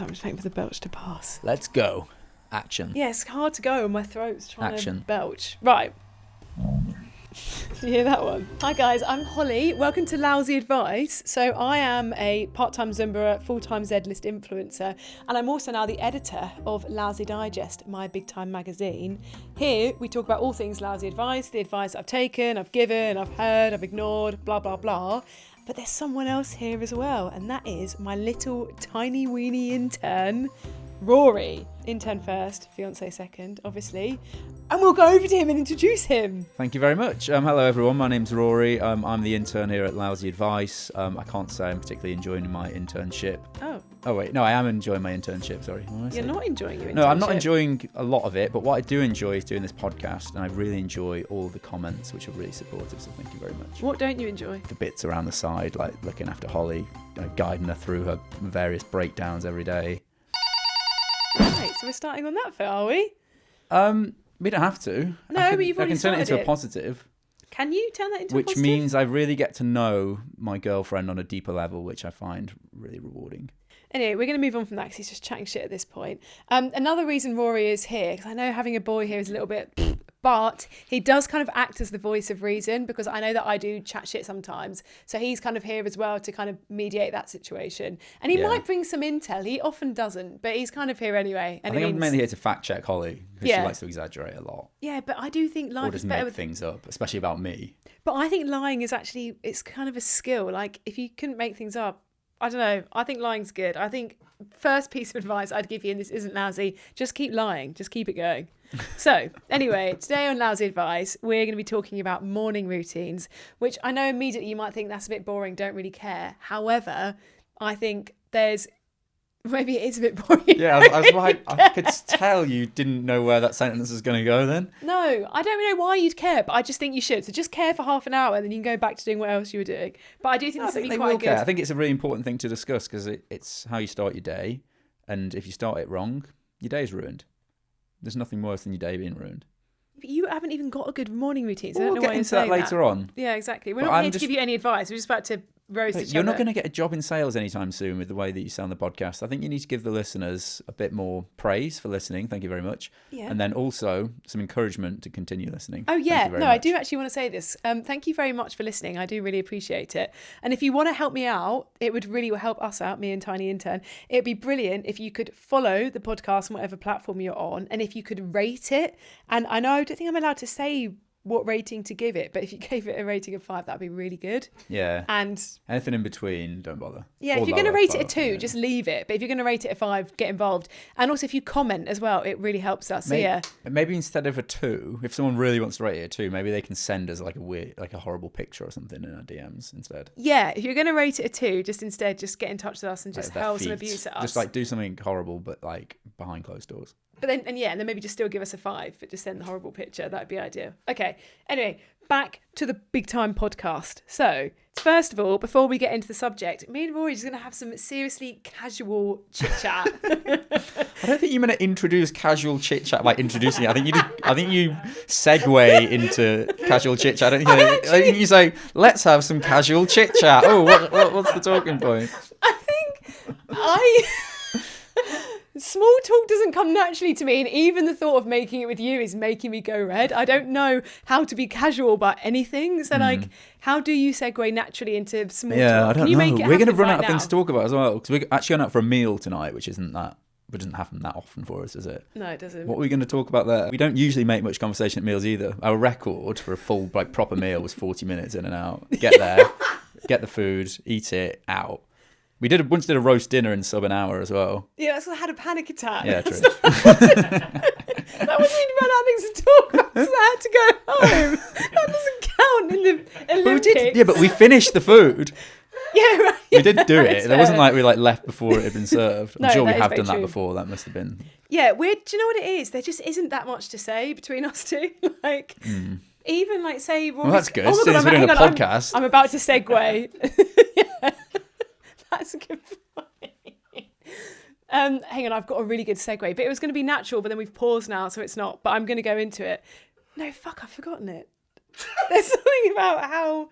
So I'm just waiting for the belch to pass. Let's go. Action. Yeah, it's hard to go and my throat's trying Action. to belch. Right. You hear that one? Hi guys, I'm Holly. Welcome to Lousy Advice. So I am a part-time Zumba, full-time Z-list influencer, and I'm also now the editor of Lousy Digest, my big-time magazine. Here we talk about all things Lousy Advice, the advice I've taken, I've given, I've heard, I've ignored, blah, blah, blah. But there's someone else here as well, and that is my little tiny weeny intern, Rory. Intern first, fiance second, obviously. And we'll go over to him and introduce him. Thank you very much. Hello, everyone. My name's Rory. I'm the intern here at Lousy Advice. I can't say I'm particularly enjoying my internship. Oh, wait. No, I am enjoying my internship. Sorry. You're not enjoying your internship? No, I'm not enjoying a lot of it. But what I do enjoy is doing this podcast. And I really enjoy all the comments, which are really supportive. So thank you very much. What don't you enjoy? The bits around the side, like looking after Holly, guiding her through her various breakdowns every day. Right, so we're starting on that foot, are we? We don't have to. No, but you've already I can turn it into started a positive. Can you turn that into a Which positive? means I really get to know my girlfriend on a deeper level, which I find really rewarding. Anyway, we're going to move on from that because he's just chatting shit at this point. Another reason Rory is here, because I know having a boy here is a little bit... But he does kind of act as the voice of reason, because I know that I do chat shit sometimes. So he's kind of here as well to kind of mediate that situation. And he might bring some intel. He often doesn't, but he's kind of here anyway. And I think I'm mainly here to fact check Holly, because she likes to exaggerate a lot. Yeah, but I do think life is better make things up, especially about me. But I think lying is actually, it's kind of a skill. Like, if you couldn't make things up, I don't know. I think lying's good. I think first piece of advice I'd give you, and this isn't lousy, just keep lying. Just keep it going. So, anyway, today on Lousy Advice, we're going to be talking about morning routines, which I know immediately you might think that's a bit boring, don't really care. However, I think maybe it is a bit boring. Yeah, I could tell you didn't know where that sentence was going to go then. No, I don't really know why you'd care, but I just think you should. So just care for half an hour and then you can go back to doing what else you were doing. But I do think this would be quite good. I think it's a really important thing to discuss because it's how you start your day. And if you start it wrong, your day's ruined. There's nothing worse than your day being ruined. But you haven't even got a good morning routine, so I we'll don't know why you're saying that later on. Yeah, exactly. We're not here to give you any advice. We're just about to roast each other. You're not going to get a job in sales anytime soon with the way that you sound the podcast. I think you need to give the listeners a bit more praise for listening. Thank you very much. Yeah. And then also some encouragement to continue listening. Oh, yeah. No, I do actually want to say this. Thank you very much for listening. I do really appreciate it. And if you want to help me out, it would really help us out, me and Tiny Intern. It'd be brilliant if you could follow the podcast on whatever platform you're on, and if you could rate it. And I know, I don't think I'm allowed to say what rating to give it, but if you gave it a rating of 5, that'd be really good. Yeah. And anything in between, don't bother. Yeah, if you're going to rate it a 2, just leave it. But if you're going to rate it a 5, get involved. And also if you comment as well, it really helps us. Maybe instead of a 2, if someone really wants to rate it a 2, maybe they can send us like a horrible picture or something in our DMs instead. Yeah, if you're going to rate it a 2, just get in touch with us and just hurl some abuse at us. Just like do something horrible, but like behind closed doors. But then, and then maybe just still give us a 5, but just send the horrible picture. That'd be ideal. Okay. Anyway, back to the big time podcast. So, first of all, before we get into the subject, me and Rory are just going to have some seriously casual chit chat. I don't think you're going to introduce casual chit chat by introducing it. I think you segue into casual chit chat. I think you say, let's have some casual chit chat. Oh, what's the talking point? Small talk doesn't come naturally to me, and even the thought of making it with you is making me go red. I don't know how to be casual about anything. So, how do you segue naturally into small talk? Yeah, I don't know. We're going to run out of things to talk about as well, because we're actually going out for a meal tonight, which doesn't happen that often for us, does it? No, it doesn't. What are we going to talk about there? We don't usually make much conversation at meals either. Our record for a full, proper meal was 40 minutes in and out. Get there, get the food, eat it, out. We once did a roast dinner in sub an hour as well. Yeah, that's because I had a panic attack. Yeah, true. That wasn't even about things to talk about, so I had to go home. That doesn't count in the Olympics. But we finished the food. Yeah, right. We did do it. It wasn't like we left before it had been served. I'm sure we have done that before. That must have been. Yeah, do you know what it is? There just isn't that much to say between us two. Even say... Well, that's good. Oh God, we're doing a podcast. I'm about to segue. Yeah. That's a good point. Hang on, I've got a really good segue. But it was going to be natural, but then we've paused now, so it's not. But I'm going to go into it. No, fuck, I've forgotten it. There's something about how...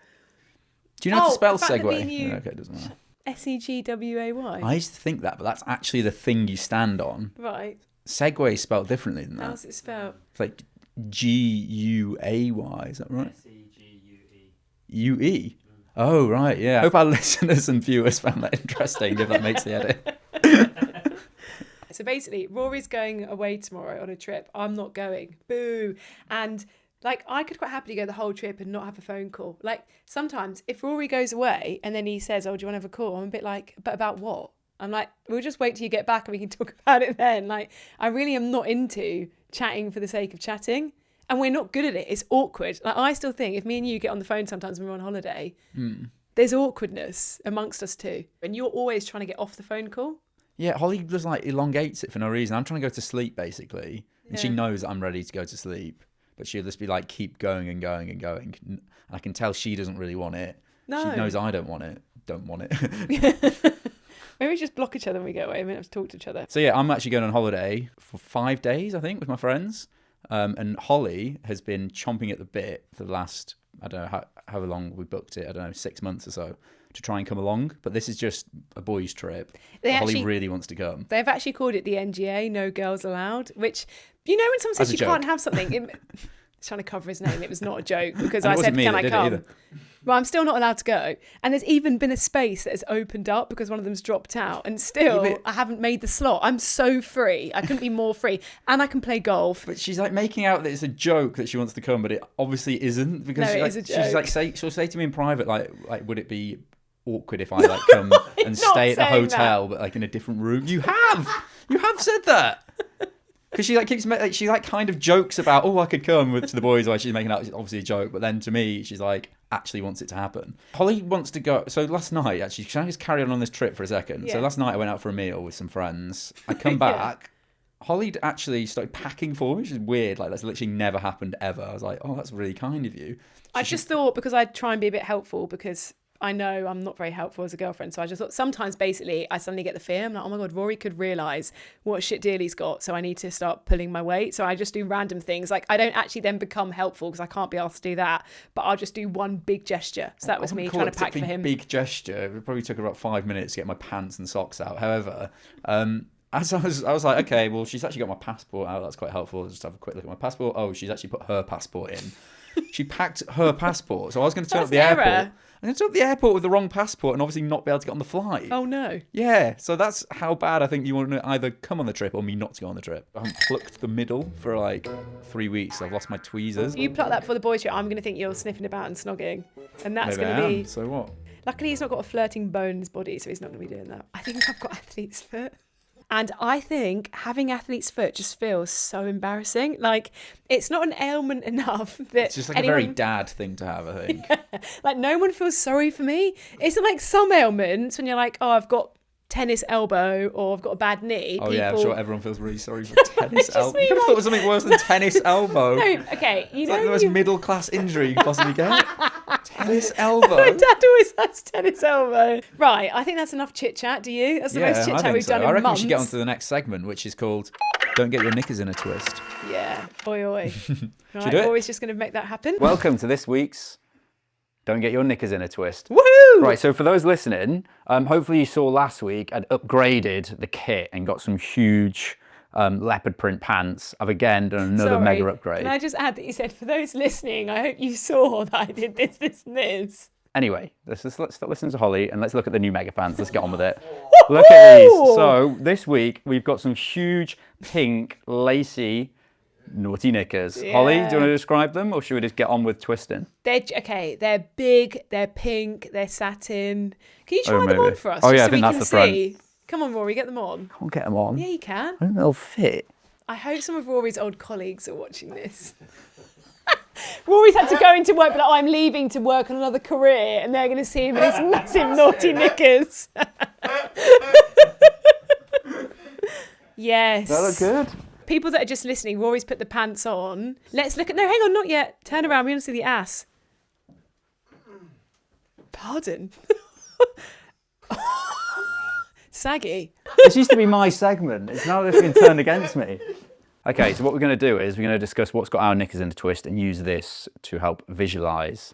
Do you know how to spell segue? Okay, it doesn't matter. Segway. I used to think that, but that's actually the thing you stand on. Right. Segway is spelled differently than that. How's it spelled? It's like Guay, is that right? Segue. UE? Oh, right, yeah. I hope our listeners and viewers found that interesting, if that makes the edit. So basically, Rory's going away tomorrow on a trip. I'm not going. Boo. And like, I could quite happily go the whole trip and not have a phone call. Like, sometimes if Rory goes away and then he says, oh, do you want to have a call? I'm a bit like, but about what? I'm like, we'll just wait till you get back and we can talk about it then. Like, I really am not into chatting for the sake of chatting. And we're not good at it. It's awkward. Like, I still think if me and you get on the phone sometimes when we're on holiday, there's awkwardness amongst us two. And you're always trying to get off the phone call. Yeah, Holly just like elongates it for no reason. I'm trying to go to sleep, basically. And she knows that I'm ready to go to sleep. But she'll just be like, keep going and going and going. And I can tell she doesn't really want it. No. She knows I don't want it. Maybe we just block each other when we go away. We don't have to talk to each other. So yeah, I'm actually going on holiday for 5 days, I think, with my friends. And Holly has been chomping at the bit for the last, I don't know how long we booked it, I don't know, 6 months or so, to try and come along. But this is just a boys' trip. Holly really wants to come. They've actually called it the NGA, No Girls Allowed, which, you know, when someone says you can't have something, it's trying to cover his name. It was not a joke because I said, can I come? Well, I'm still not allowed to go. And there's even been a space that has opened up because one of them's dropped out. And still, I haven't made the slot. I'm so free. I couldn't be more free. And I can play golf. But she's like making out that it's a joke that she wants to come, but it obviously isn't. Because no, it is a joke. She's like, she'll say to me in private, like, would it be awkward if I like come and stay at the hotel, but like in a different room? You have said that. Because she like keeps she like kind of jokes about, oh, I could come to the boys while she's making out, it's obviously a joke, but then to me she's like actually wants it to happen. Holly wants to go. So last night, actually, can I just carry on this trip for a second? Yeah. So last night I went out for a meal with some friends. I come back. Holly'd actually started packing for me, which is weird. Like, that's literally never happened ever. I was like, oh, that's really kind of you. I just thought, because I'd try and be a bit helpful, because I know I'm not very helpful as a girlfriend. So I just thought sometimes basically I suddenly get the fear. I'm like, oh my God, Rory could realise what a shit deal he's got. So I need to start pulling my weight. So I just do random things. Like, I don't actually then become helpful because I can't be asked to do that. But I'll just do one big gesture. So that was me trying to pack for him. Big gesture. It probably took about 5 minutes to get my pants and socks out. However, as I was like, okay, well, she's actually got my passport out. That's quite helpful. Just have a quick look at my passport. Oh, she's actually put her passport in. She packed her passport. So I was going to turn up the airport. I'm going to turn up the airport with the wrong passport and obviously not be able to get on the flight. Oh, no. Yeah. So that's how bad I think you want to either come on the trip or me not to go on the trip. I haven't plucked the middle for like 3 weeks. I've lost my tweezers. You pluck that for the boys' trip. I'm going to think you're sniffing about and snogging. And that's going to be... So what? Luckily, he's not got a flirting bone in his body, so he's not going to be doing that. I think I've got athlete's foot. And I think having athlete's foot just feels so embarrassing. Like, it's not an ailment enough that it's just like a very dad thing to have, I think. Yeah. Like, no one feels sorry for me. It's like some ailments when you're like, oh, I've got tennis elbow or I've got a bad knee. Oh, yeah, I'm sure everyone feels really sorry for tennis elbow. I could have thought it was something worse than tennis elbow. No, okay, you it's know, like the most middle-class injury you can possibly get. Tennis elbow. My dad always has tennis elbow. Right, I think that's enough chit-chat, do you? That's the most chit-chat we've done in months. I reckon we should get on to the next segment, which is called Don't Get Your Knickers in a Twist. Yeah, oi oi. Right, do it? Rory's just going to make that happen. Welcome to this week's Don't Get Your Knickers in a Twist. Woohoo! Right, so for those listening, hopefully you saw last week I'd upgraded the kit and got some huge leopard print pants. I've again done another mega upgrade. Can I just add that you said, for those listening, I hope you saw that I did this, this and this. Anyway, let's start listening to Holly and let's look at the new mega pants. Let's get on with it. Look at these. So this week we've got some huge pink lacy naughty knickers. Yeah. Holly, do you want to describe them or should we just get on with twisting? They're big, they're pink, they're satin. Can you try them on for us? Oh yeah, so I think that's the front. Come on, Rory, get them on. Can't get them on. Yeah, you can. I think they'll fit. I hope some of Rory's old colleagues are watching this. Rory's had to go into work, but like, I'm leaving to work on another career, and they're going to see him in his massive naughty knickers. Yes. That look good. People that are just listening, Rory's put the pants on. Let's look at... No, hang on, not yet. Turn around, we want to see the ass. Pardon? Saggy. This used to be my segment. It's now been turned against me. Okay, so what we're going to do is we're going to discuss what's got our knickers in a twist and use this to help visualise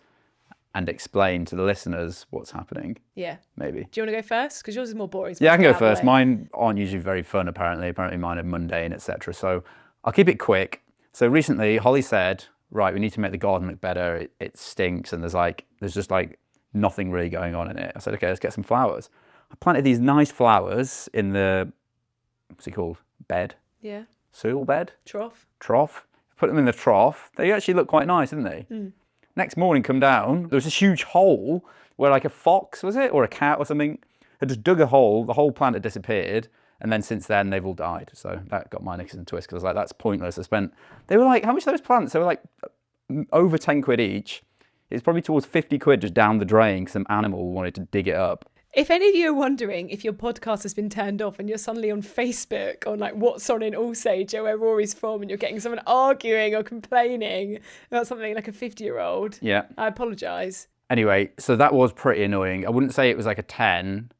and explain to the listeners what's happening. Yeah. Maybe. Do you want to go first? Because yours is more boring. Yeah, I can go first. Mine aren't usually very fun, apparently. Apparently mine are mundane, etc. So I'll keep it quick. So recently, Holly said, right, we need to make the garden look better. It stinks, and there's just like nothing really going on in it. I said, okay, let's get some flowers. I planted these nice flowers in the, what's it called? Bed? Yeah. Soil bed? Trough. Put them in the trough. They actually look quite nice, didn't they? Next morning, come down, there was this huge hole where like a fox, was it? Or a cat or something, had just dug a hole, the whole plant had disappeared, and then since then they've all died. So that got my knickers in a twist, because I was like, that's pointless. They were like, how much are those plants? They were like over 10 quid each. It's probably towards 50 quid just down the drain because some animal wanted to dig it up. If any of you are wondering if your podcast has been turned off and you're suddenly on Facebook on like what's on in Allsage or where Rory's from, and you're getting someone arguing or complaining about something like a 50-year-old, Yeah. I apologise. Anyway, so that was pretty annoying. I wouldn't say it was like a 10,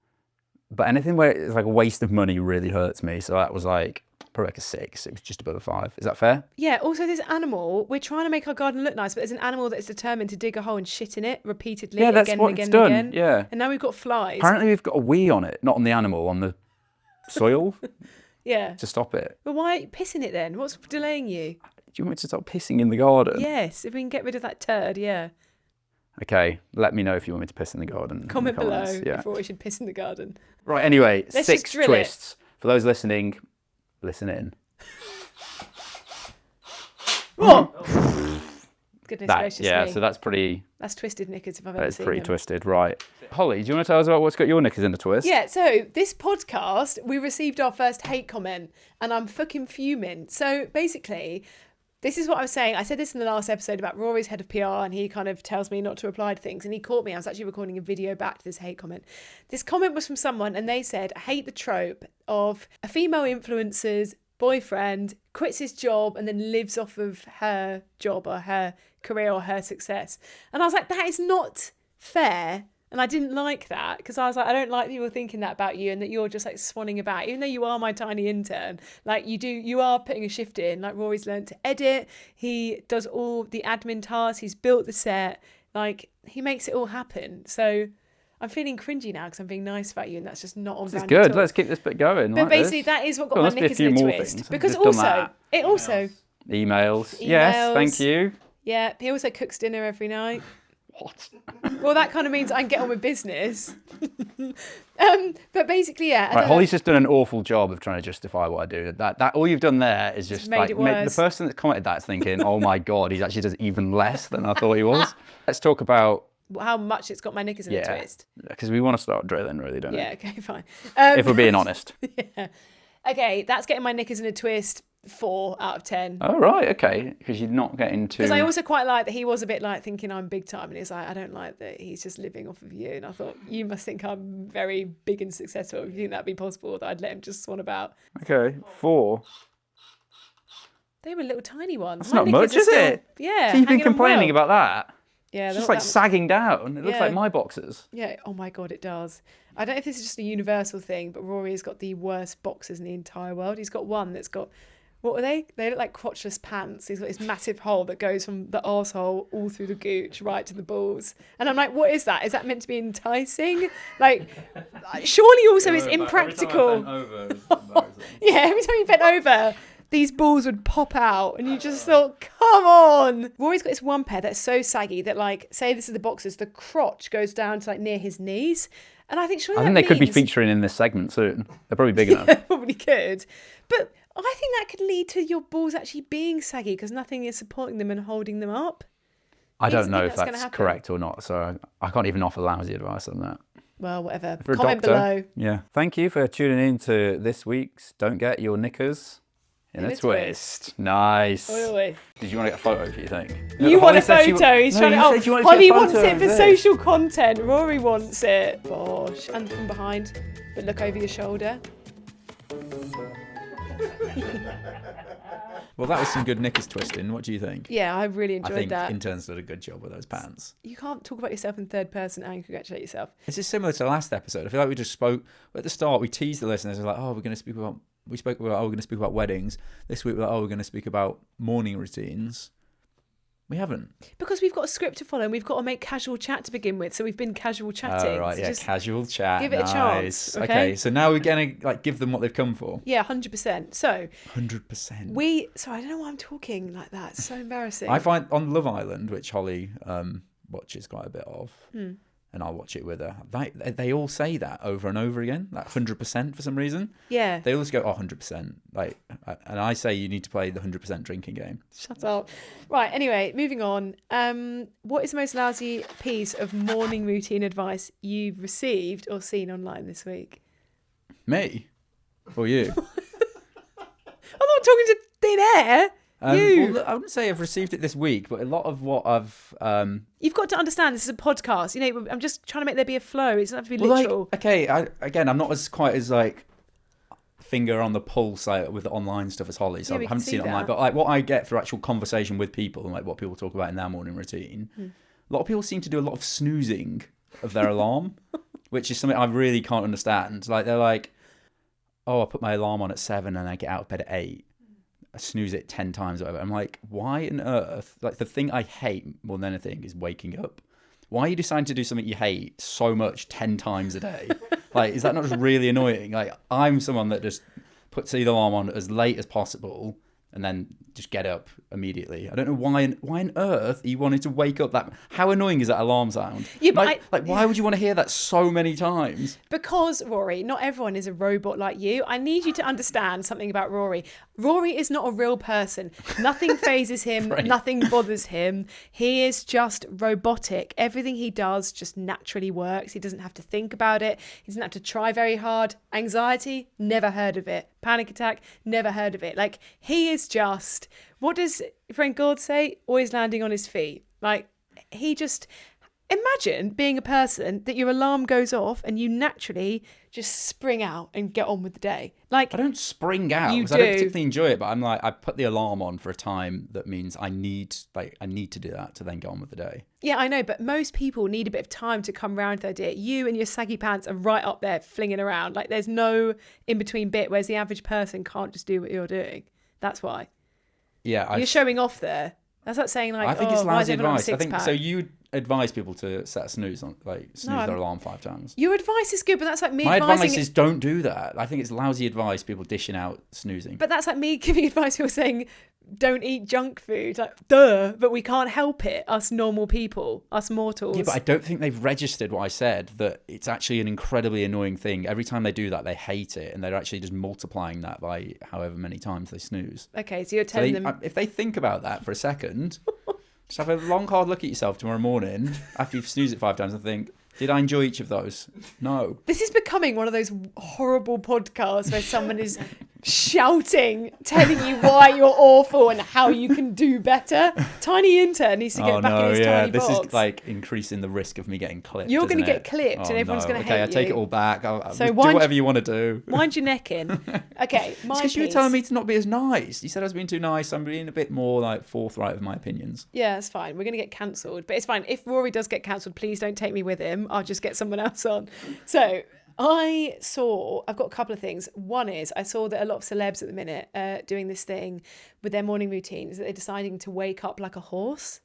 but anything where it's like a waste of money really hurts me. So that was like probably like a 6. It was just above a 5. Is that fair? Yeah, also this animal, we're trying to make our garden look nice, but there's an animal that's determined to dig a hole and shit in it repeatedly That's again what and again it's done. and again. Yeah. And now we've got flies. Apparently we've got a wee on it, not on the animal, on the soil Yeah. to stop it. But why are you pissing it then? What's delaying you? Do you want me to stop pissing in the garden? Yes, if we can get rid of that turd, yeah. Okay, let me know if you want me to piss in the garden. Comment below Yeah. if Rory should piss in the garden. Right, anyway, Let's 6 just drill twists. For those listening, listen in. What? Goodness gracious me. So that's pretty Twisted knickers if I've ever seen pretty them. twisted, right. Holly, do you want to tell us about what's got your knickers in a twist? Yeah, so this podcast, we received our first hate comment and I'm fucking fuming. So basically, this is what I was saying. I said this in the last episode about Rory's head of PR and he kind of tells me not to reply to things, and he caught me. I was actually recording a video back to this hate comment. This comment was from someone and they said, I hate the trope of a female influencer's boyfriend quits his job and then lives off of her job or her career or her success. And I was like, that is not fair. And I didn't like that because I was like, I don't like people thinking that about you and that you're just like swanning about, even though you are my tiny intern. Like you are putting a shift in. Like Rory's learned to edit. He does all the admin tasks. He's built the set. Like he makes it all happen. So I'm feeling cringy now because I'm being nice about you, and that's just not on brand. It's good. At all. Let's keep this bit going. But basically, that is what got my knickers in a twist. Because also, Emails. Yes, thank you. Yeah, he also cooks dinner every night. What? Well, that kind of means I can get on with business. But basically, yeah. Right, Holly's just done an awful job of trying to justify what I do. That all you've done there is just made like it worse. the person that commented that's thinking, oh my god, he actually does even less than I thought he was. Let's talk about how much it's got my knickers in a twist. Because we want to start drilling, really, don't we? Yeah, okay, fine. If we're being honest. Yeah. Okay, that's getting my knickers in a twist. 4 out of 10. Oh, right, okay. Because you're not getting too... Because I also quite like that he was a bit like thinking I'm big time, and he's like, I don't like that he's just living off of you. And I thought, you must think I'm very big and successful. If you think that'd be possible, that I'd let him just swan about. Okay, 4. They were little tiny ones. That's not much, is it? Yeah. So you've been complaining about that? Yeah. It's just like sagging down. It looks like my boxers. Yeah. Oh my God, it does. I don't know if this is just a universal thing, but Rory has got the worst boxers in the entire world. He's got one that's got... What were they? They look like crotchless pants. He's got this massive hole that goes from the arsehole all through the gooch right to the balls. And I'm like, what is that? Is that meant to be enticing? Like, surely also it's impractical. Yeah, every time you bent over, these balls would pop out and you just thought, come on. Rory's got this one pair that's so saggy that, like, say this is the boxers, the crotch goes down to like near his knees. And I think surely I think they could be featuring in this segment soon. They're probably big enough. Yeah, probably could. But I think that could lead to your balls actually being saggy because nothing is supporting them and holding them up. I don't know if that's correct or not, so I can't even offer lousy advice on that. Well, whatever. For Comment below. Yeah. Thank you for tuning in to this week's Don't Get Your Knickers in a Twist. Nice. Oi. Did you want to get a photo, do you think? You want a photo. He's trying to... Holly wants it for social content. Rory wants it. Bosh. And from behind. But look over your shoulder. Well, that was some good knickers twisting. What do you think? Yeah, I really enjoyed that. I think interns did a good job with those pants. You can't talk about yourself in third person and congratulate yourself. This is similar to the last episode. I feel like we just spoke at the start. We teased the listeners. We're like, oh, we're going to speak about. We spoke about, oh, we're going to speak about weddings. This week, we're like, oh, we're going to speak about morning routines. We haven't. Because we've got a script to follow and we've got to make casual chat to begin with. So we've been casual chatting. Oh, right, So yeah, just casual chat. give it a chance, okay? Okay, so now we're going to give them what they've come for. Yeah, 100%. So 100%. Sorry, I don't know why I'm talking like that. It's so embarrassing. I find on Love Island, which Holly watches quite a bit of, and I'll watch it with her, they all say that over and over again, like 100% for some reason. Yeah. They always go, 100%. And I say you need to play the 100% drinking game. Shut up. Right, anyway, moving on. What is the most lousy piece of morning routine advice you've received or seen online this week? Me? Or you? I'm not talking to thin air. You. Well, I wouldn't say I've received it this week, but a lot of what I've... You've got to understand this is a podcast. You know, I'm just trying to make there be a flow. It doesn't have to be literal. I'm not quite as finger on the pulse with the online stuff as Holly, so I haven't seen it online. But what I get for actual conversation with people and what people talk about in their morning routine, a lot of people seem to do a lot of snoozing of their alarm, which is something I really can't understand. Like they're like, oh, I put my alarm on at 7 and I get out of bed at 8. I snooze it 10 times or whatever. I'm like, why on earth? Like the thing I hate more than anything is waking up. Why are you deciding to do something you hate so much 10 times a day? Like, is that not just really annoying? Like, I'm someone that just puts the alarm on as late as possible and then just get up immediately. I don't know why on earth you wanted to wake up that... How annoying is that alarm sound? Yeah, but why would you want to hear that so many times? Because, Rory, not everyone is a robot like you. I need you to understand something about Rory. Rory is not a real person. Nothing phases him. Right. Nothing bothers him. He is just robotic. Everything he does just naturally works. He doesn't have to think about it. He doesn't have to try very hard. Anxiety, never heard of it. Panic attack, never heard of it. Like, he is just... What does Frank God say? Always landing on his feet. Like, he just... Imagine being a person that your alarm goes off and you naturally just spring out and get on with the day. Like, I don't spring out because I don't particularly enjoy it, but I'm like, I put the alarm on for a time that means I need to do that to then get on with the day. Yeah, I know, but most people need a bit of time to come around to the idea. You and your saggy pants are right up there flinging around. Like, there's no in-between bit, whereas the average person can't just do what you're doing. That's why. Yeah. You're showing off there. That's like saying, like, I think it's lousy advice. I think pack? so. You advise people to set a snooze on, their alarm 5 times. Your advice is good, but that's like me My advising... advice is don't do that. I think it's lousy advice, people dishing out snoozing. But that's like me giving advice, people saying, don't eat junk food. Like, duh, but we can't help it, us normal people, us mortals. Yeah, but I don't think they've registered what I said, that it's actually an incredibly annoying thing. Every time they do that, they hate it, and they're actually just multiplying that by however many times they snooze. Okay, so you're telling them... If they think about that for a second... Just have a long, hard look at yourself tomorrow morning after you've snoozed it 5 times and think, did I enjoy each of those? No. This is becoming one of those horrible podcasts where someone is shouting, telling you why you're awful and how you can do better. Tiny intern needs to get back in his tiny box. This is like increasing the risk of me getting clipped. You're going to get clipped and everyone's going to hate you. Okay, I take it all back. I'll so do whatever you want to do. Wind your neck in. Okay, my because you were telling me to not be as nice. You said I was being too nice. I'm being a bit more like forthright with my opinions. Yeah, it's fine. We're going to get cancelled. But it's fine. If Rory does get cancelled, please don't take me with him. I'll just get someone else on. So... I've got a couple of things. One is I saw that a lot of celebs at the minute doing this thing with their morning routines, that they're deciding to wake up like a horse.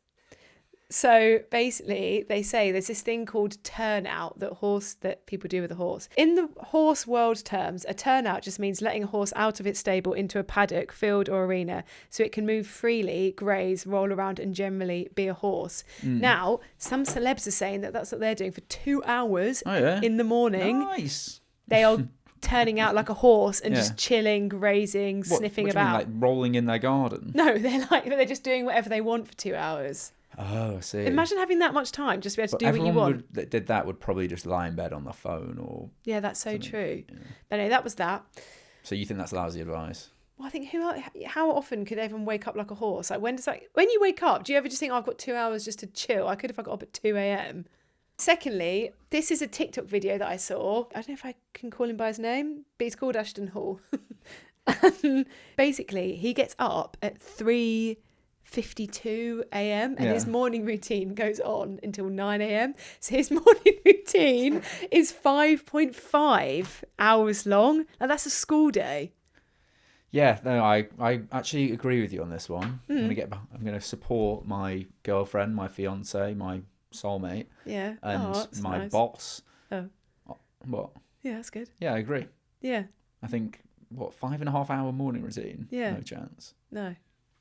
So basically, they say there's this thing called turnout that people do with a horse. In the horse world terms, a turnout just means letting a horse out of its stable into a paddock, field or arena so it can move freely, graze, roll around and generally be a horse. Now, some celebs are saying that that's what they're doing for 2 hours in the morning. Nice. They are turning out like a horse and just chilling, grazing, sniffing what about. Do you mean, like rolling in their garden? No, they're just doing whatever they want for 2 hours. Oh, I see. Imagine having that much time just to be able to do what you want. That did that would probably just lie in bed on the phone or... Yeah, that's so true. Yeah. But anyway, that was that. So you think that's lousy advice? Well, I think how often could everyone wake up like a horse? Like when you wake up, do you ever just think, I've got 2 hours just to chill? I could if I got up at 2 a.m. Secondly, this is a TikTok video that I saw. I don't know if I can call him by his name, but he's called Ashton Hall. Basically, he gets up at 3:52 a.m. and his morning routine goes on until 9 a.m. So his morning routine is 5.5 hours long. And that's a school day. Yeah, no, I actually agree with you on this one. I'm gonna support my girlfriend, my fiance, my soulmate, Yeah. and that's my nice. boss. Oh. What? Yeah, that's good. Yeah, I agree. Yeah. I think 5.5 hour morning routine. Yeah. No chance. No.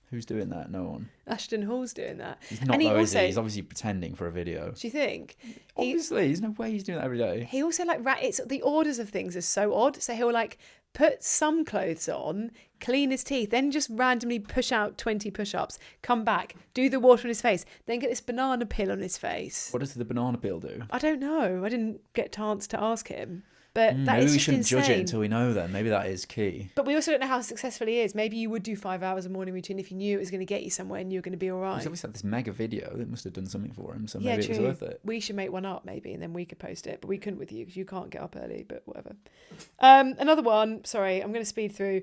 Who's doing that? No one. Ashton Hall's doing that. He's not And he though, is he? also- He's obviously pretending for a video. Do you think? Obviously, there's no way he's doing that every day. He also like it's the orders of things are so odd. So he'll like put some clothes on, clean his teeth, then just randomly push out 20 push-ups, come back, do the water on his face, then get this banana peel on his face. What does the banana peel do? I don't know. I didn't get a chance to ask him. But that Maybe is we just shouldn't insane. judge it until we know then. Maybe that is key. But we also don't know how successful he is. Maybe you would do 5 hours of morning routine if you knew it was going to get you somewhere and you were going to be all right. He's obviously had this mega video that must have done something for him, so Yeah, maybe it was true. worth it. We should make one up maybe and then we could post it. But we couldn't with you because you can't get up early, but whatever. Another one, sorry, I'm going to speed through,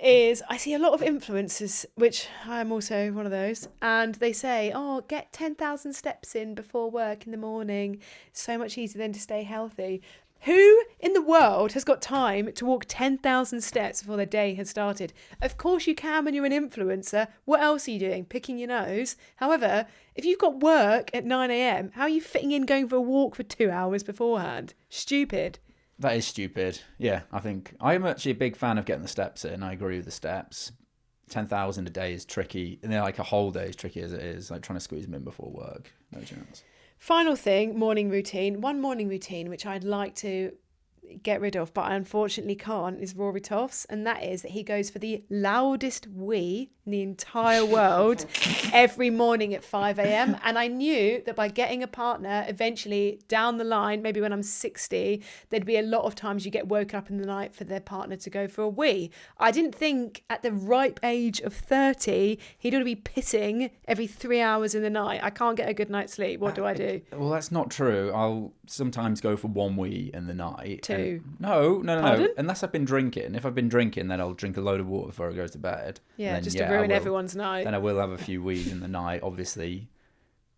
is I see a lot of influencers, which I'm also one of those, and they say, oh, get 10,000 steps in before work in the morning. It's so much easier than to stay healthy. Who in the world has got time to walk 10,000 steps before their day has started? Of course you can when you're an influencer. What else are you doing? Picking your nose? However, if you've got work at 9 a.m, how are you fitting in going for a walk for 2 hours beforehand? Stupid. That is stupid. Yeah, I think I'm actually a big fan of getting the steps in. I agree with the steps. 10,000 a day is tricky, and then like a whole day is tricky as it is. Like trying to squeeze them in before work, no chance. Final thing, morning routine. One morning routine which I'd like to get rid of, but I unfortunately can't, is Rory Toffs, and that is that he goes for the loudest wee in the entire world every morning at 5 a.m. And I knew that by getting a partner, eventually down the line, maybe when I'm 60, there'd be a lot of times you get woken up in the night for their partner to go for a wee. I didn't think at the ripe age of 30, he'd ought to be pissing every 3 hours in the night. I can't get a good night's sleep. What do I do? Well, that's not true. I'll sometimes go for one wee in the night. Two. No. Pardon? Unless I've been drinking. If I've been drinking, then I'll drink a load of water before I go to bed. Yeah, Then, just I to ruin will. everyone's night. Then I will have a few wees in the night, obviously.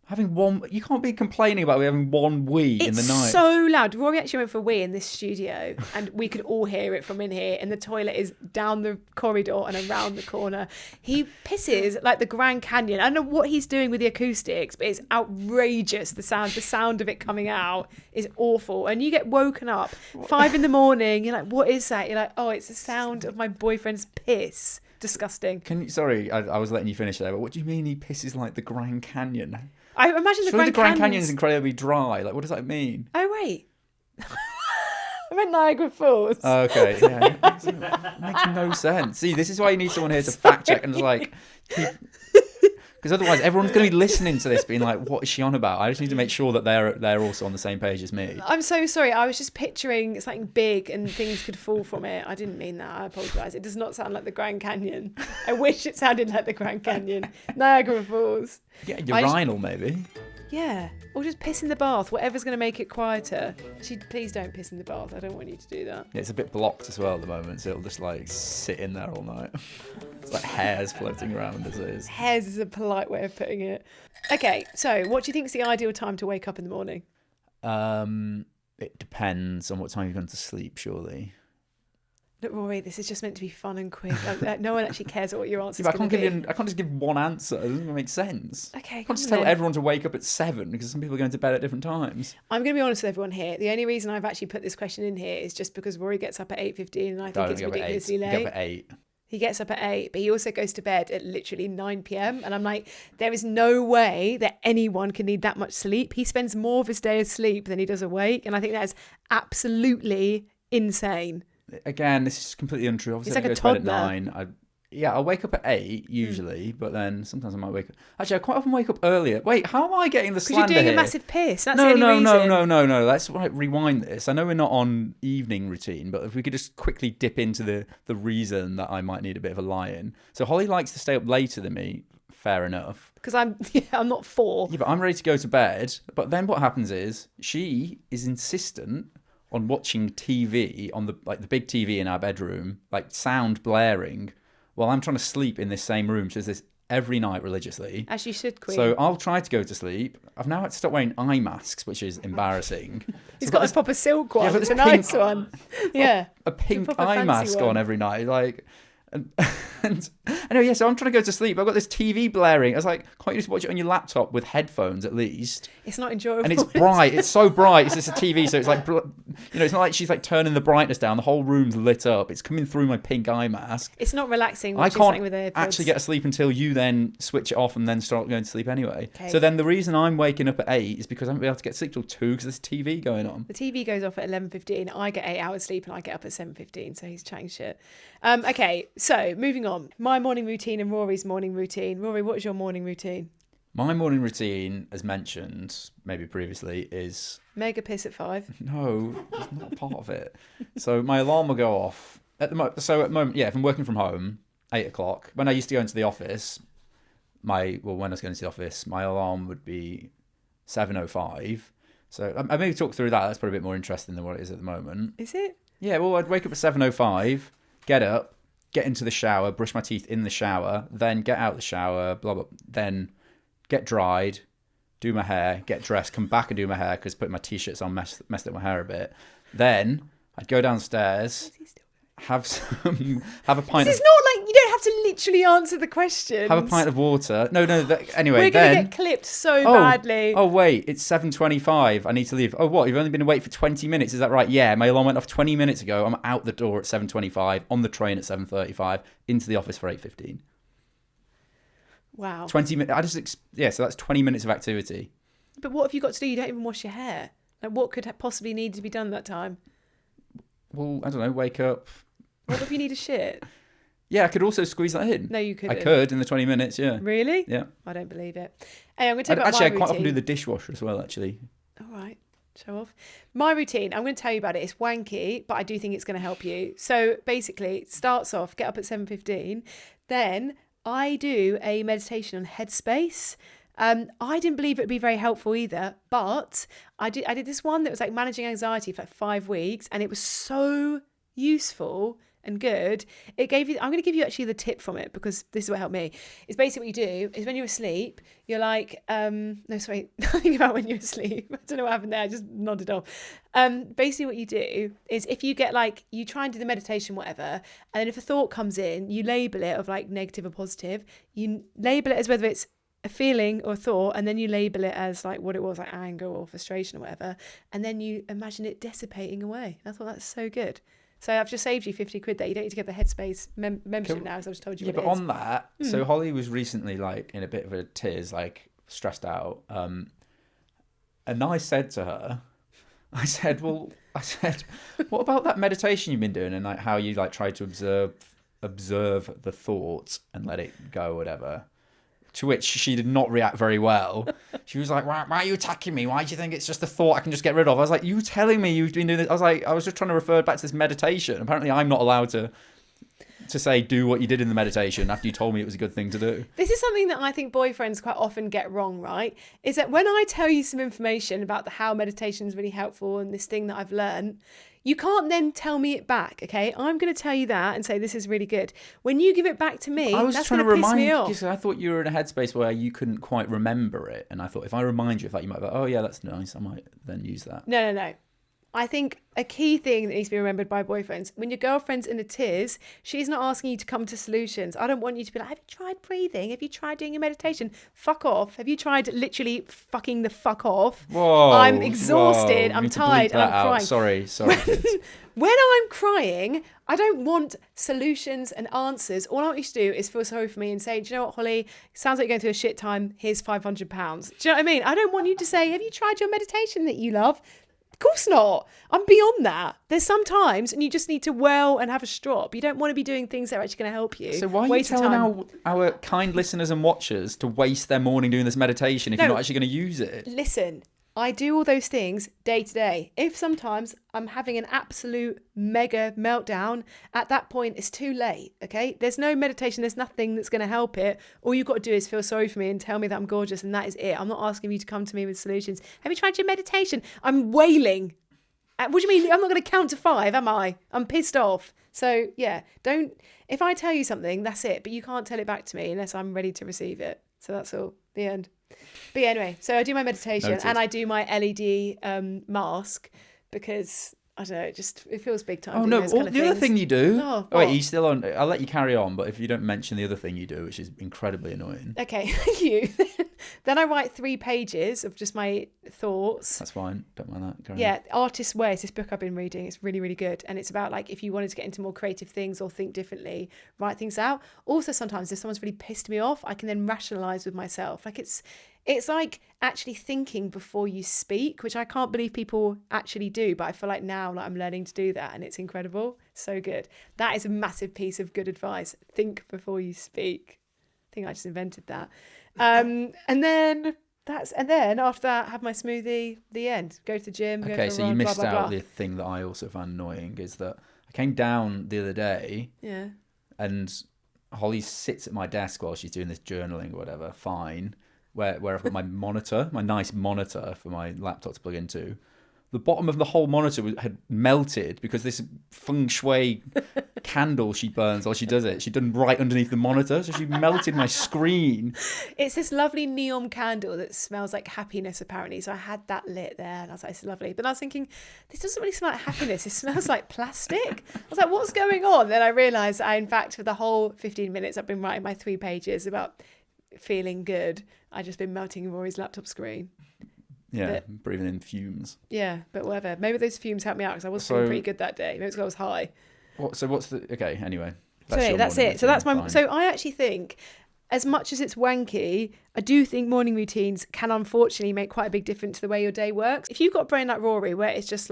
Having one, you can't be complaining about having one wee in the night. It's so loud. Rory actually went for a wee in this studio, and we could all hear it from in here. And the toilet is down the corridor and around the corner. He pisses like the Grand Canyon. I don't know what he's doing with the acoustics, but it's outrageous. The sound of it coming out is awful. And you get woken up 5 a.m. You're like, what is that? You're like, oh, it's the sound of my boyfriend's piss. Disgusting. Sorry, I was letting you finish there, but what do you mean he pisses like the Grand Canyon? I imagine the Grand Canyon's incredibly dry. Like, what does that mean? Oh, wait. I meant Niagara Falls. Okay, yeah. It makes no sense. See, this is why you need someone here to fact check and just like because otherwise everyone's going to be listening to this being like, what is she on about? I just need to make sure that they're also on the same page as me. I'm so sorry. I was just picturing something big and things could fall from it. I didn't mean that. I apologise. It does not sound like the Grand Canyon. I wish it sounded like the Grand Canyon. Niagara Falls. Yeah, urinal maybe. Yeah. Or just piss in the bath. Whatever's going to make it quieter. Actually, please don't piss in the bath. I don't want you to do that. Yeah, it's a bit blocked as well at the moment, so it'll just like sit in there all night. It's like hairs floating around as it is. Hairs is a polite way of putting it. Okay, so what do you think is the ideal time to wake up in the morning? It depends on what time you're going to sleep, surely. Look, Rory, this is just meant to be fun and quick. No one actually cares what your answer is. Yeah, I can't just give one answer. It doesn't make sense. Okay, I can't just tell everyone to wake up at 7 because some people are going to bed at different times. I'm going to be honest with everyone here. The only reason I've actually put this question in here is just because Rory gets up at 8:15 and I think it's ridiculously late. Get up at 8. He gets up at 8, but he also goes to bed at literally 9 p.m. And I'm like, there is no way that anyone can need that much sleep. He spends more of his day asleep than he does awake. And I think that is absolutely insane. Again, this is completely untrue. Obviously, It's like I go a to bed toddler. at 9. I'll wake up at 8 usually, but then sometimes I might wake up. Actually, I quite often wake up earlier. Wait, how am I getting the slander Because you're doing here? a massive piss. That's No. the only reason. No. Let's rewind this. I know we're not on evening routine, but if we could just quickly dip into the reason that I might need a bit of a lie-in. So Holly likes to stay up later than me. Fair enough. Because I'm not 4. Yeah, but I'm ready to go to bed. But then what happens is she is insistent on watching TV on the big TV in our bedroom, like sound blaring, while I'm trying to sleep in this same room. She does this every night religiously. As you should, Queen. So I'll try to go to sleep. I've now had to stop wearing eye masks, which is embarrassing. He's got a proper silk one. Yeah, but it's a this pink- nice one. Yeah. A pink proper eye fancy mask one. on every night. Like, And, and anyway, yeah, so I'm trying to go to sleep. I've got this TV blaring. I was like, can't you just watch it on your laptop with headphones at least? It's not enjoyable. And it's bright. It's so bright. It's just a TV, so it's like, it's not like she's like turning the brightness down. The whole room's lit up. It's coming through my pink eye mask. It's not relaxing. I can't with actually get to sleep until you then switch it off and then start going to sleep anyway. Okay. So then the reason I'm waking up at 8 is because I haven't been able to get to sleep till 2 because there's TV going on. The TV goes off at 11:15. I get 8 hours sleep and I get up at 7:15. So he's chatting shit. Okay, so moving on. My morning routine and Rory's morning routine. Rory, what is your morning routine? My morning routine, as mentioned maybe previously, is... Mega piss at 5. No, it's not part of it. So my alarm will go off. At the moment, yeah, if I'm working from home, 8 o'clock. When I used to go into the office, when I was going into the office, my alarm would be 7:05. So I maybe talk through that. That's probably a bit more interesting than what it is at the moment. Is it? Yeah, well, I'd wake up at 7:05, get up, get into the shower, brush my teeth in the shower, then get out the shower, blah, blah, then get dried, do my hair, get dressed, come back and do my hair because putting my t-shirts on messed up my hair a bit. Then I'd go downstairs, have a pint. This is not like, you don't have to literally answer the question. Have a pint of water. No. Anyway, we're going to get clipped so badly. Oh wait, it's 7:25. I need to leave. Oh what? You've only been awake for 20 minutes. Is that right? Yeah, my alarm went off 20 minutes ago. I'm out the door at 7:25, on the train at 7:35, into the office for 8:15. Wow. 20 minutes. So that's 20 minutes of activity. But what have you got to do? You don't even wash your hair. Like, what could possibly need to be done that time? Well, I don't know. Wake up. What if you need a shit? Yeah, I could also squeeze that in. No, you couldn't. I could in the 20 minutes, yeah. Really? Yeah. I don't believe it. Hey, I'm going to tell you about actually, my I quite often routine. do the dishwasher as well, actually. All right. Show off. My routine, I'm going to tell you about it. It's wanky, but I do think it's going to help you. So basically, it starts off, get up at 7:15. Then I do a meditation on Headspace. I didn't believe it would be very helpful either, but I did this one that was like managing anxiety for like 5 weeks, and it was so useful and good. It gave you, I'm going to give you actually the tip from it because this is what helped me. It's basically what you do is when you're asleep, you're like, think about when you're asleep. I don't know what happened there. I just nodded off. Basically what you do is if you get like, you try and do the meditation, whatever, and then if a thought comes in, you label it of like negative or positive. You label it as whether it's a feeling or a thought, and then you label it as like what it was, like anger or frustration or whatever, and then you imagine it dissipating away. I thought that's so good. So I've just saved you 50 quid there. You don't need to get the Headspace membership now, because I've just told you what it is. Yeah, but on that, so Holly was recently like in a bit of a tears, like stressed out. And I said to her, what about that meditation you've been doing and like how you like try to observe the thoughts and let it go, whatever. To which she did not react very well. She was like, why are you attacking me? Why do you think it's just a thought I can just get rid of? I was like, you telling me you've been doing this? I was just trying to refer back to this meditation. Apparently I'm not allowed to say do what you did in the meditation after you told me it was a good thing to do. This is something that I think boyfriends quite often get wrong, right? Is that when I tell you some information about how meditation is really helpful and this thing that I've learned, you can't then tell me it back, okay? I'm going to tell you that and say this is really good. When you give it back to me, that's going to piss me off. Because I thought you were in a headspace where you couldn't quite remember it, and I thought if I remind you of that, you might be like, oh yeah, that's nice. I might then use that. No. I think a key thing that needs to be remembered by boyfriends, when your girlfriend's in a tears, she's not asking you to come to solutions. I don't want you to be like, have you tried breathing? Have you tried doing your meditation? Fuck off. Have you tried literally fucking the fuck off? Whoa. I'm exhausted. I'm tired. And I'm crying. Sorry. When I'm crying, I don't want solutions and answers. All I want you to do is feel sorry for me and say, do you know what, Holly? Sounds like you're going through a shit time. Here's £500. Do you know what I mean? I don't want you to say, have you tried your meditation that you love? Of course not. I'm beyond that. There's some times and you just need to well and have a strop. You don't want to be doing things that are actually going to help you. So why are you telling our kind listeners and watchers to waste their morning doing this meditation if you're not actually going to use it? Listen, I do all those things day to day. If sometimes I'm having an absolute mega meltdown, at that point it's too late, okay? There's no meditation, there's nothing that's going to help it. All you've got to do is feel sorry for me and tell me that I'm gorgeous, and that is it. I'm not asking you to come to me with solutions. Have you tried your meditation? I'm wailing. What do you mean? I'm not going to count to 5, am I? I'm pissed off. So yeah, if I tell you something, that's it. But you can't tell it back to me unless I'm ready to receive it. So that's all, the end. But yeah, anyway, so I do my meditation. Noted. And I do my LED mask because I don't know, it feels big time. Oh doing no! those Well, kind of the other things. thing you do. Oh, wait, what? you still on? I'll let you carry on, but if you don't mention the other thing you do, which is incredibly annoying, Okay, thank you. Then I write 3 pages of just my thoughts. that's fine. Don't mind that. Carry on. Yeah, Artist's Way is this book I've been reading. It's really, really good. And it's about like if you wanted to get into more creative things or think differently, write things out. Also, sometimes if someone's really pissed me off, I can then rationalise with myself. Like it's like actually thinking before you speak, which I can't believe people actually do. But I feel like now like I'm learning to do that, and it's incredible. So good. That is a massive piece of good advice. Think before you speak. I think I just invented that. And then after that, have my smoothie. The end. Go to the gym. Go Okay, for a so run, you blah, missed blah, out blah. the thing that I also found annoying is that I came down the other day Yeah. and Holly sits at my desk while she's doing this journaling or whatever. Fine, where I've got my monitor, my nice monitor for my laptop to plug into. The bottom of the whole monitor had melted because this feng shui candle she burns while she does it. She'd done right underneath the monitor, so she melted my screen. It's this lovely neon candle that smells like happiness, apparently. So I had that lit there, and I was like, it's lovely. But I was thinking, this doesn't really smell like happiness. It smells like plastic. I was like, what's going on? Then I realised in fact, for the whole 15 minutes, I've been writing my 3 pages about feeling good. I've just been melting Rory's laptop screen. Yeah, breathing in fumes. Yeah, but whatever. Maybe those fumes helped me out because I was feeling pretty good that day. Maybe it's because I was high. What's the... Okay, anyway. That's it. So that's my... Fine. So I actually think, as much as it's wanky, I do think morning routines can unfortunately make quite a big difference to the way your day works. If you've got a brain like Rory, where it's just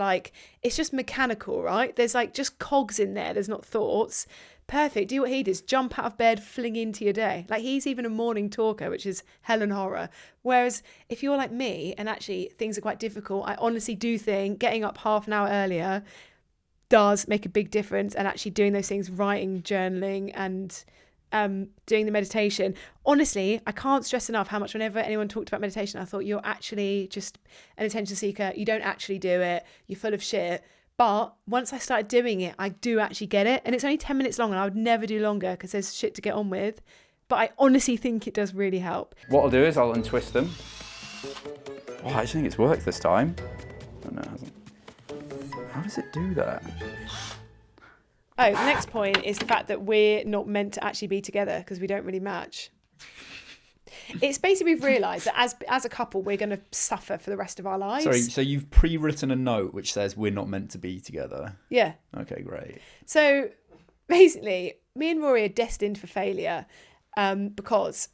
mechanical, right? There's like just cogs in there. There's not thoughts. Perfect. Do what he does. Jump out of bed, fling into your day. Like he's even a morning talker, which is hell and horror. Whereas if you're like me and actually things are quite difficult, I honestly do think getting up half an hour earlier does make a big difference, and actually doing those things, writing, journaling and doing the meditation. Honestly, I can't stress enough how much whenever anyone talked about meditation, I thought you're actually just an attention seeker. You don't actually do it. You're full of shit. But once I started doing it, I do actually get it. And it's only 10 minutes long, and I would never do longer because there's shit to get on with. But I honestly think it does really help. What I'll do is I'll untwist them. Oh, I actually think it's worked this time. Oh, no, it hasn't. How does it do that? Oh, the next point is the fact that we're not meant to actually be together because we don't really match. It's basically we've realised that as a couple, we're going to suffer for the rest of our lives. Sorry, so you've pre-written a note which says we're not meant to be together. Yeah. Okay, great. So basically, me and Rory are destined for failure because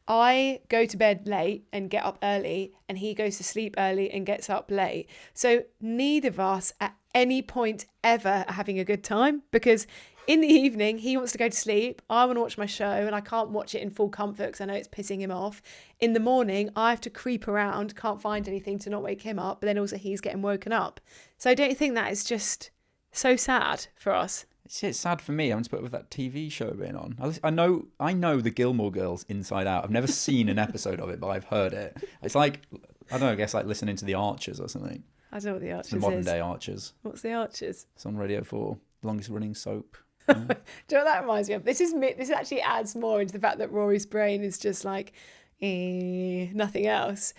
I go to bed late and get up early, and he goes to sleep early and gets up late. So neither of us at any point ever are having a good time, because in the evening he wants to go to sleep, I want to watch my show, and I can't watch it in full comfort because I know it's pissing him off. In the morning I have to creep around, can't find anything to not wake him up, but then also he's getting woken up. So don't you think that is just so sad for us? It's sad for me. I'm to put with that TV show being on. I know the Gilmore Girls inside out. I've never seen an episode of it, but I've heard it. It's like, I don't know, I guess like listening to The Archers or something. I don't know what The Archers is. The modern day Archers. What's The Archers? It's on Radio 4, longest running soap. Do you know what that reminds me of? This actually adds more into the fact that Rory's brain is just like, nothing else.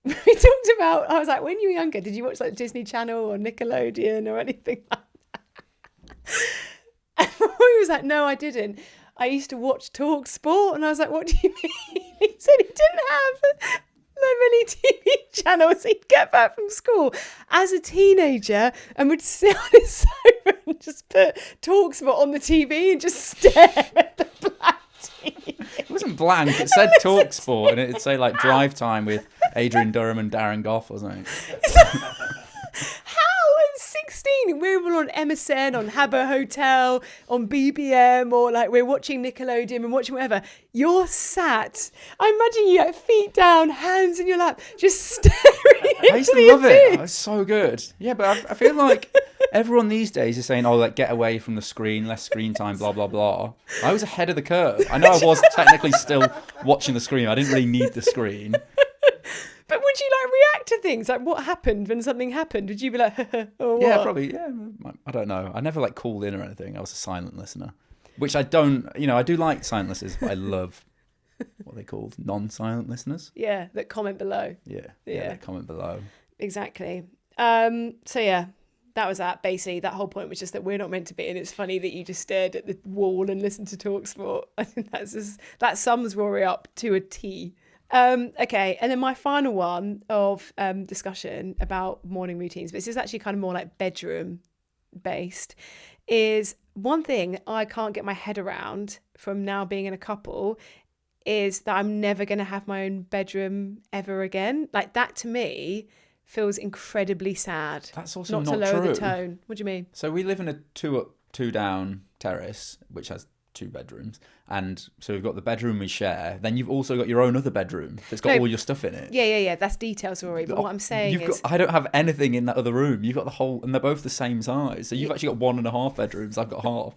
We talked about, I was like, when you were younger, did you watch like Disney Channel or Nickelodeon or anything like that? And Rory was like, no, I didn't. I used to watch Talk Sport. And I was like, what do you mean? He said he didn't have many TV channels. He'd get back from school as a teenager and would sit on his sofa and just put Talk Sport on the TV and just stare at the black TV. It wasn't blank. It said Talk Sport, and it'd say like Drive Time with Adrian Durham and Darren Goff or something. How at 16 we're all on MSN, on Habbo Hotel, on BBM, or like we're watching Nickelodeon and watching whatever. You're sat, I imagine you like feet down, hands in your lap, just staring into I used to the love it. abyss. It was so good. Yeah, but I feel like everyone these days is saying, oh, like get away from the screen, less screen time, blah, blah, blah. I was ahead of the curve. I know I was technically still watching the screen. I didn't really need the screen. But would you like react to things? Like what happened when something happened? Would you be like, or what? Yeah, probably. Yeah, I don't know. I never like called in or anything. I was a silent listener, which I don't, I do like silent listeners, but I love what are they called? Non-silent listeners? Yeah, that comment below. Yeah. Yeah. That comment below. Exactly. So yeah, that was that. Basically, that whole point was just that we're not meant to be, and it's funny that you just stared at the wall and listened to TalkSport. I think that sums Rory up to a T. Okay, and then my final one of discussion about morning routines, but this is actually kind of more like bedroom based, is one thing I can't get my head around from now being in a couple is that I'm never going to have my own bedroom ever again. Like, that to me feels incredibly sad. That's also not not to lower true. the tone. What do you mean? So we live in a 2 up, 2 down terrace, which has 2 bedrooms. And so we've got the bedroom we share. Then you've also got your own other bedroom that's got all your stuff in it. Yeah. That's details, Rory. But what I'm saying is... I don't have anything in that other room. You've got the whole... And they're both the same size. So you've actually got 1.5 bedrooms. I've got half.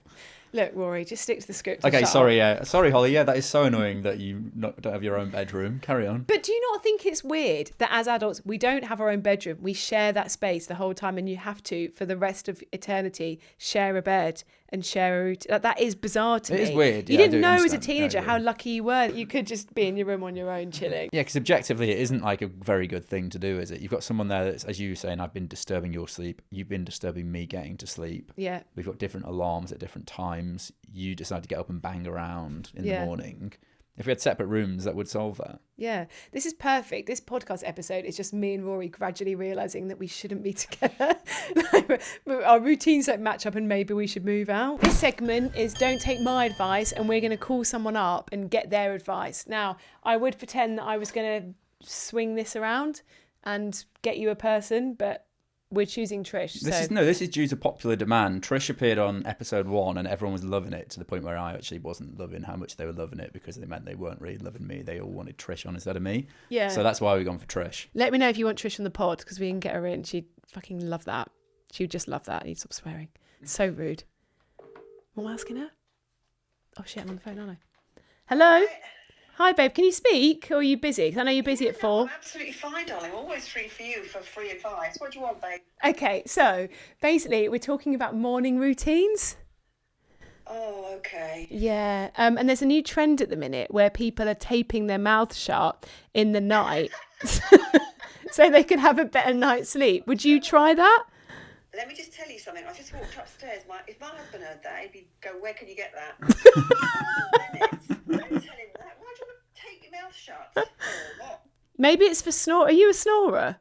Look, Rory, just stick to the script. Okay, sorry, Sorry, Holly. Yeah, that is so annoying that you don't have your own bedroom. Carry on. But do you not think it's weird that as adults, we don't have our own bedroom? We share that space the whole time, and you have to, for the rest of eternity, share a bed and share a routine. That is bizarre to me. It is weird. You Yeah, didn't know as a understand. teenager Yeah, how lucky you were that you could just be in your room on your own, chilling. Yeah, because objectively, it isn't like a very good thing to do, is it? You've got someone there that's, as you were saying, I've been disturbing your sleep. You've been disturbing me getting to sleep. Yeah. We've got different alarms at different times. You decide to get up and bang around in the morning. If we had separate rooms, that would solve that. Yeah, this is perfect. This podcast episode is just me and Rory gradually realising that we shouldn't be together. Our routines don't match up and maybe we should move out. This segment is don't take my advice, and we're going to call someone up and get their advice. Now, I would pretend that I was going to swing this around and get you a person, but we're choosing Trish. This is due to popular demand. Trish appeared on episode 1 and everyone was loving it, to the point where I actually wasn't loving how much they were loving it, because they meant they weren't really loving me. They all wanted Trish on instead of me. Yeah. So that's why we've gone for Trish. Let me know if you want Trish on the pod, because we can get her in. She'd fucking love that. She would just love that. You'd stop swearing. It's so rude. What am I asking her? Oh shit, I'm on the phone, aren't I? Hello? Hi, babe. Can you speak? Or are you busy? 'Cause I know you're busy at 4. I'm absolutely fine, darling. I'm always free for you for free advice. What do you want, babe? Okay, so basically we're talking about morning routines. Oh, okay. Yeah, and there's a new trend at the minute where people are taping their mouth shut in the night so they can have a better night's sleep. Would you try that? Let me just tell you something. I just walked upstairs. If my husband heard that, he'd go, "Where can you get that?" Don't tell him that. Why do you want to take your mouth shut? Oh, what? Maybe it's for snore. Are you a snorer?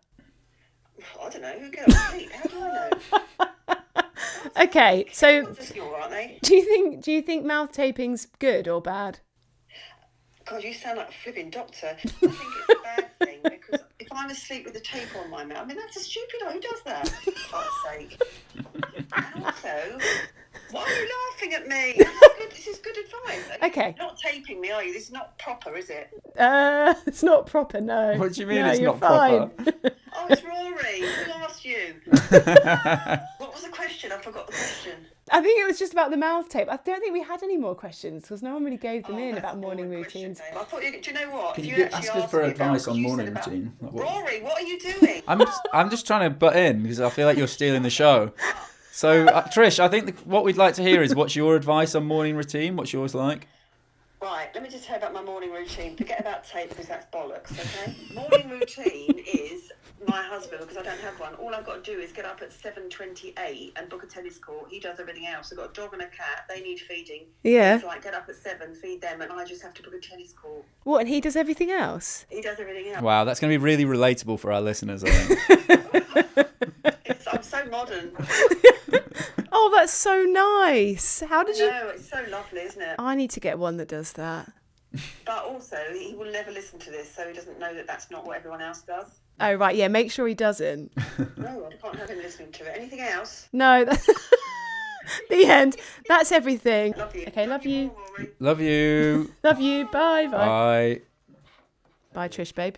I don't know. Who goes to sleep? How do I know? Okay, so Everyone's a snorer, aren't they? do you think mouth taping's good or bad? God, you sound like a flipping doctor. I think it's a bad thing, because if I'm asleep with the tape on my mouth, I mean, that's a stupid one. Who does that? For fuck's sake. And also, why are you laughing at me? This is good advice. Okay. You're not taping me, are you? This is not proper, is it? It's not proper, no. What do you mean No, it's you're not fine. proper? Oh, it's Rory. Who asked you? What was the question? I forgot the question. I think it was just about the mouth tape. I don't think we had any more questions because no one really gave them in That's about a morning boring question, routines. babe. I thought do you know what? Can If you actually ask us asked for me advice about on what you morning said about- routine? Like what? Rory, what are you doing? I'm just trying to butt in because I feel like you're stealing the show. So, Trish, I think what we'd like to hear is what's your advice on morning routine? What's yours like? Right, let me just tell you about my morning routine. Forget about tape because that's bollocks, okay? Morning routine is my husband, because I don't have one. All I've got to do is get up at 7:28 and book a tennis court. He does everything else. I've got a dog and a cat. They need feeding. Yeah. So I get up at 7, feed them, and I just have to book a tennis court. What, and he does everything else? He does everything else. Wow, that's going to be really relatable for our listeners, I think. I'm so modern. Oh, that's so nice. How did you... No, it's so lovely, isn't it? I need to get one that does that. But also, he will never listen to this, so he doesn't know that that's not what everyone else does. Oh, right, yeah, make sure he doesn't. No, I can't have him listening to it. Anything else? No, that's... The end. That's everything. Love you. Okay, love you. more, Rory. Love you. Love you. Bye. Bye. Bye. Bye, Trish, babe.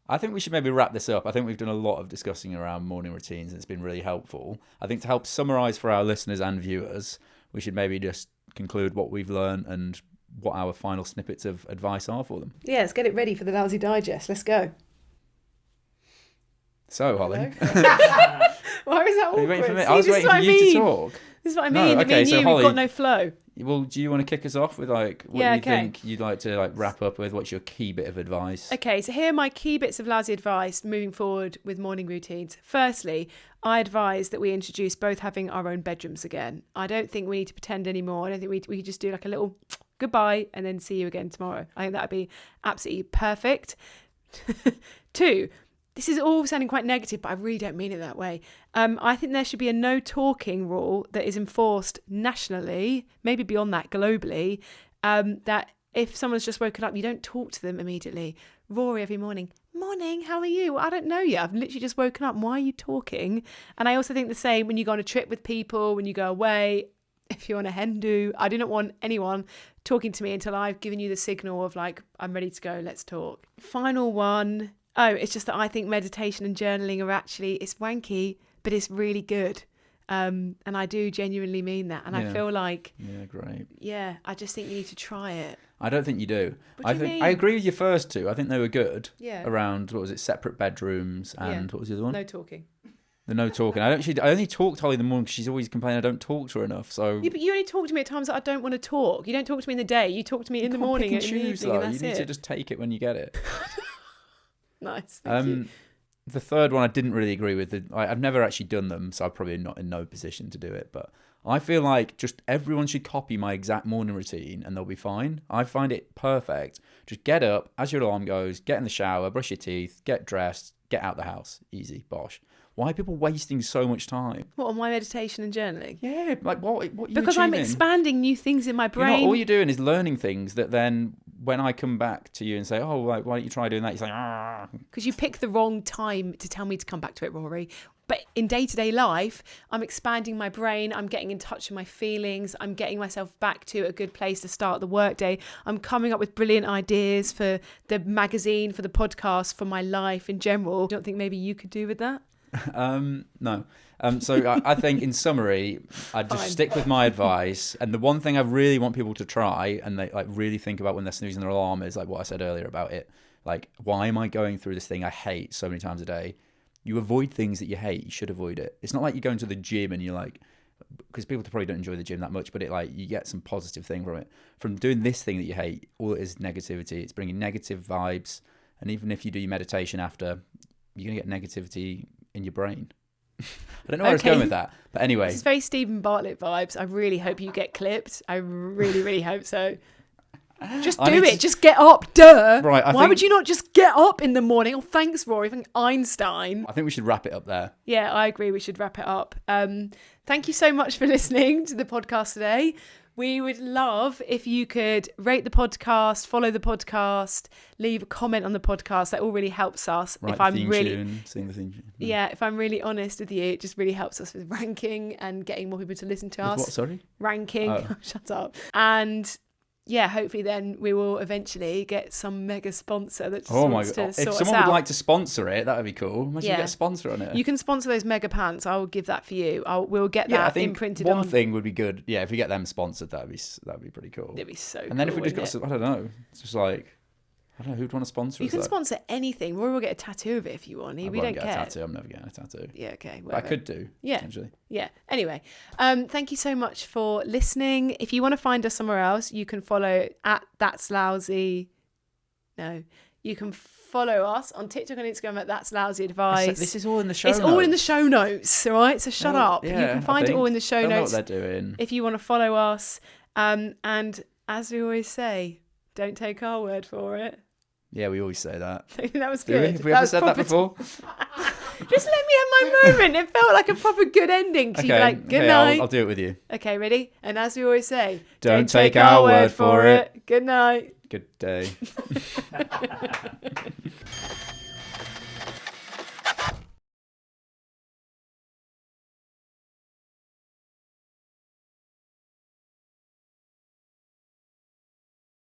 I think we should maybe wrap this up. I think we've done a lot of discussing around morning routines and it's been really helpful. I think to help summarise for our listeners and viewers, we should maybe just conclude what we've learned and what our final snippets of advice are for them. Yeah, let's get it ready for the Lousy Digest. Let's go. So, Holly. Why is that Are you awkward? waiting for me? See, I was this is waiting what for I you mean. to talk. This is what I No, mean. okay, Me and so you, Holly- we've got no flow. Well, do you want to kick us off with like what Yeah, you okay. think you'd like to like wrap up with? What's your key bit of advice? Okay, so here are my key bits of lousy advice moving forward with morning routines. Firstly, I advise that we introduce both having our own bedrooms again. I don't think we need to pretend anymore. I don't think we could just do like a little goodbye and then see you again tomorrow. I think that would be absolutely perfect. 2, this is all sounding quite negative, but I really don't mean it that way. I think there should be a no talking rule that is enforced nationally, maybe beyond that globally, that if someone's just woken up, you don't talk to them immediately. Rory every morning, morning, how are you? Well, I don't know you. I've literally just woken up. Why are you talking? And I also think the same when you go on a trip with people, when you go away, if you're on a hen do. I do not want anyone talking to me until I've given you the signal of like, I'm ready to go, let's talk. Final one. Oh, it's just that I think meditation and journaling are actually, it's wanky, but it's really good. And I do genuinely mean that. And I feel like, Yeah, great. yeah, I just think you need to try it. I don't think you do. What do you mean? I agree with your first two. I think they were good. Yeah. Around, what was it, separate bedrooms and what was the other one? No talking. The no talking. I only talk to Holly in the morning because she's always complaining I don't talk to her enough. So Yeah, but you only talk to me at times that I don't want to talk. You don't talk to me in the day. You talk to me in the morning and in the evening, and that's you need to it. just take it when you get it. Nice. Thank you. The third one I didn't really agree with. I've never actually done them, so I'm probably not in no position to do it. But I feel like just everyone should copy my exact morning routine and they'll be fine. I find it perfect. Just get up as your alarm goes, get in the shower, brush your teeth, get dressed, get out the house. Easy, bosh. Why are people wasting so much time? What, on my meditation and journaling? Yeah, like what are you Because I'm achieving? expanding new things in my You're brain. not, all you're doing is learning things that then when I come back to you and say, oh, like, why don't you try doing that? You're like, Because you pick the wrong time to tell me to come back to it, Rory. But in day-to-day life, I'm expanding my brain. I'm getting in touch with my feelings. I'm getting myself back to a good place to start the workday. I'm coming up with brilliant ideas for the magazine, for the podcast, for my life in general. Don't think maybe you could do with that? No. So I think in summary, I'd just Fine. stick with my advice. And the one thing I really want people to try and they like really think about when they're snoozing their alarm is like what I said earlier about it. Like, why am I going through this thing I hate so many times a day? You avoid things that you hate. You should avoid it. It's not like you're going to the gym and you're like, because people probably don't enjoy the gym that much, but it like you get some positive thing from it. From doing this thing that you hate, all it is negativity. It's bringing negative vibes. And even if you do your meditation after, you're going to get negativity in your brain. I don't know where I was going with that. But anyway. This is very Stephen Bartlett vibes. I really hope you get clipped. I really, really hope so. Just do it. Just get up. Duh. Right, Why would you not just get up in the morning? Oh, thanks, Rory. Thank Einstein. I think we should wrap it up there. Yeah, I agree. We should wrap it up. Thank you so much for listening to the podcast today. We would love if you could rate the podcast, follow the podcast, leave a comment on the podcast. That all really helps us. Right, if I'm theme really, tune, sing the theme tune. yeah, if I'm really honest with you, it just really helps us with ranking and getting more people to listen to us. What, sorry? Ranking. Oh. Shut up. And yeah, hopefully then we will eventually get some mega sponsor that just Oh my wants god! to If sort us someone out. would like to sponsor it, that would be cool. Imagine Yeah. you get a sponsor on it. You can sponsor those mega pants. I will give that for you. We'll get yeah, I that think imprinted one on. thing would be good. Yeah, if we get them sponsored, that'd be pretty cool. It'd be so And then if cool, we just got, wouldn't some, I don't know, it's just like, I don't know, who'd want to sponsor you us? can though? sponsor anything. Rory will get a tattoo of it if you want. I We won't don't get care. a tattoo. I'm never getting a tattoo. Yeah, okay. But I Whatever. could do. Yeah. Potentially. Yeah. Anyway, thank you so much for listening. If you want to find us somewhere else, you can follow at That's Lousy. No, you can follow us on TikTok and Instagram at That's Lousy Advice. This is all in the show It's all in the show notes, all right? So shut up. Yeah, You can find it all in the show They'll know notes what they're doing. if you want to follow us. And as we always say, don't take our word for it. Yeah, we always say that. That was Do we? good. Have we ever was said that proper- before? Just let me have my moment. It felt like a proper good ending. So you'd be like, good okay, night. I'll do it with you. Okay, ready? And as we always say, Don't take our word for it. Good night. Good day.